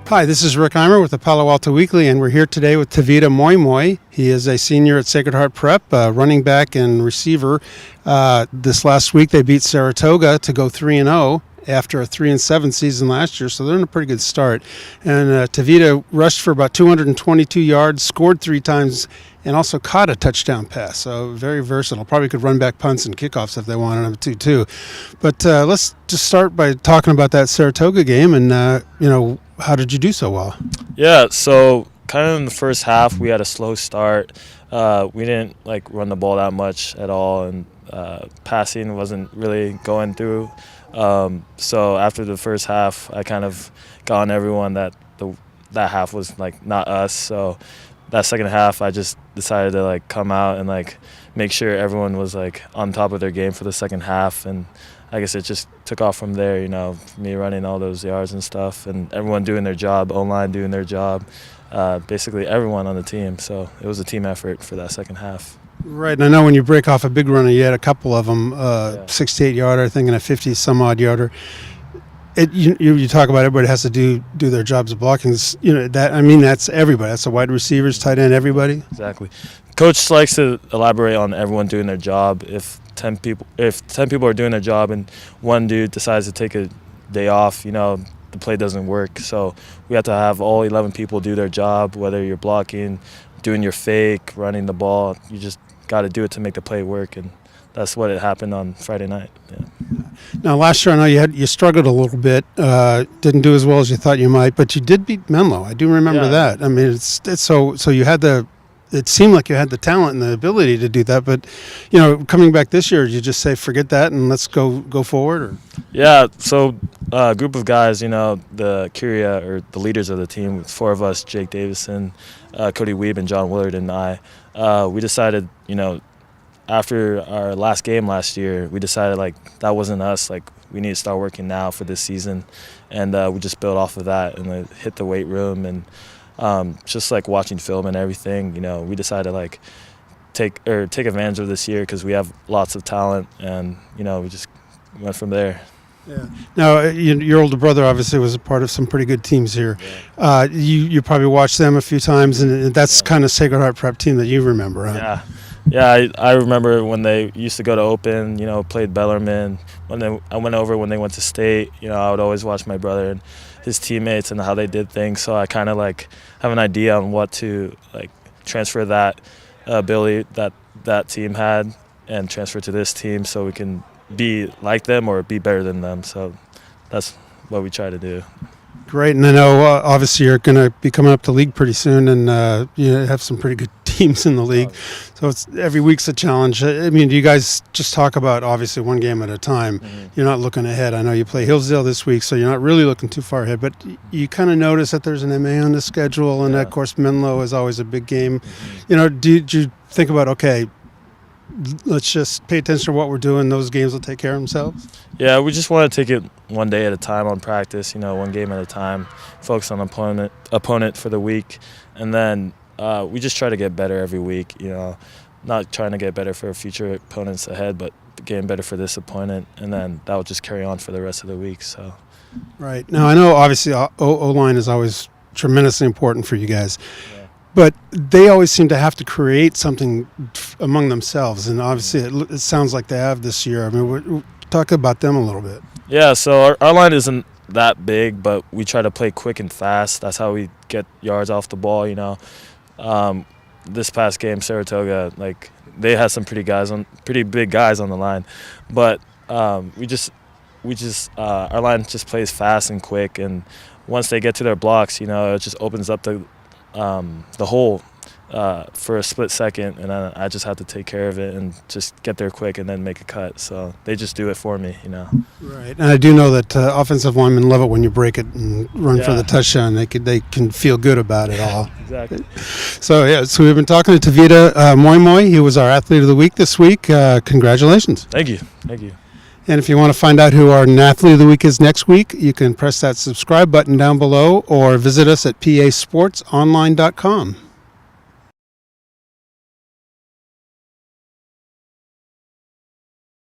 Hi, this is Rick Eymer with the Palo Alto Weekly, and we're here today with Tevita Moimoi. He is a senior at Sacred Heart Prep, running back and receiver. This last week they beat Saratoga to go 3-0 after a 3-7 season last year, so they're in a pretty good start. And Tevita rushed for about 222 yards, scored 3 times, and also caught a touchdown pass. So very versatile. Probably could run back punts and kickoffs if they wanted him to too. But let's just start by talking about that Saratoga game and how did you do so well? Yeah, so kind of in the first half, we had a slow start. We didn't run the ball that much at all, and passing wasn't really going through. So after the first half, I kind of got on everyone that half was not us. So that second half, I just decided to come out and make sure everyone was on top of their game for the second half, and I guess it just took off from there, me running all those yards and stuff, and everyone doing their job, online doing their job, basically everyone on the team. So it was a team effort for that second half. Right, and I know when you break off a big runner, you had a couple of them, 68-yarder, I think, and a 50-some-odd-yarder. You talk about everybody has to do their jobs of blocking. That's everybody. That's the wide receivers, tight end, everybody. Exactly. Coach likes to elaborate on everyone doing their job. If 10 people are doing their job and one dude decides to take a day off, the play doesn't work. So we have to have all 11 people do their job, whether you're blocking, doing your fake, running the ball. You just got to do it to make the play work, and that's what it happened on Friday night. Yeah. Now, last year I know you struggled a little bit, didn't do as well as you thought you might, but you did beat Menlo. I do remember that. I mean, it's so you had it seemed like you had the talent and the ability to do that, but coming back this year, you just say forget that and let's go forward. Or? Yeah. So a group of guys, the Curia or the leaders of the team, 4 of us: Jake Davison, Cody Weeb, and John Willard, and I. We decided, after our last game last year, we decided that wasn't us. We need to start working now for this season, and we just built off of that and hit the weight room and. Just watching film and everything, we decided to take advantage of this year because we have lots of talent, and we just went from there. Yeah. Now, your older brother obviously was a part of some pretty good teams here. Yeah. You probably watched them a few times, and that's kind of Sacred Heart Prep team that you remember, huh? Yeah. I remember when they used to go to Open, played Bellarmine. I went over when they went to state, I would always watch my brother and his teammates and how they did things. So I kind of have an idea on what to transfer that ability that team had and transfer to this team so we can be like them or be better than them. So that's what we try to do. Great, and I know obviously you're going to be coming up to league pretty soon, and you have some pretty good teams in the league. So it's every week's a challenge. I mean, do you guys just talk about obviously one game at a time? Mm-hmm. You're not looking ahead. I know you play Hillsdale this week, so you're not really looking too far ahead. But you kind of notice that there's an MA on the schedule, and of course Menlo is always a big game. Mm-hmm. Did you think about let's just pay attention to what we're doing. Those games will take care of themselves? Yeah, we just want to take it one day at a time on practice, one game at a time, focus on opponent for the week. And then we just try to get better every week, not trying to get better for future opponents ahead, but getting better for this opponent. And then that will just carry on for the rest of the week. So. Right. Now, I know obviously O-line is always tremendously important for you guys. Yeah. But they always seem to have to create something among themselves, and obviously it sounds like they have this year. I mean, we're talk about them a little bit. Yeah, so our line isn't that big, but we try to play quick and fast. That's how we get yards off the ball, This past game, Saratoga, they had some pretty big guys on the line, but our line just plays fast and quick, and once they get to their blocks, it just opens up the hole for a split second, and then I just have to take care of it and just get there quick and then make a cut. So they just do it for me, Right, and I do know that offensive linemen love it when you break it and run for the touchdown. They can feel good about it all. Exactly. So we've been talking to Tevita Moimoi. He was our athlete of the week this week. Congratulations. Thank you. And if you want to find out who our athlete of the week is next week, you can press that subscribe button down below or visit us at pasportsonline.com.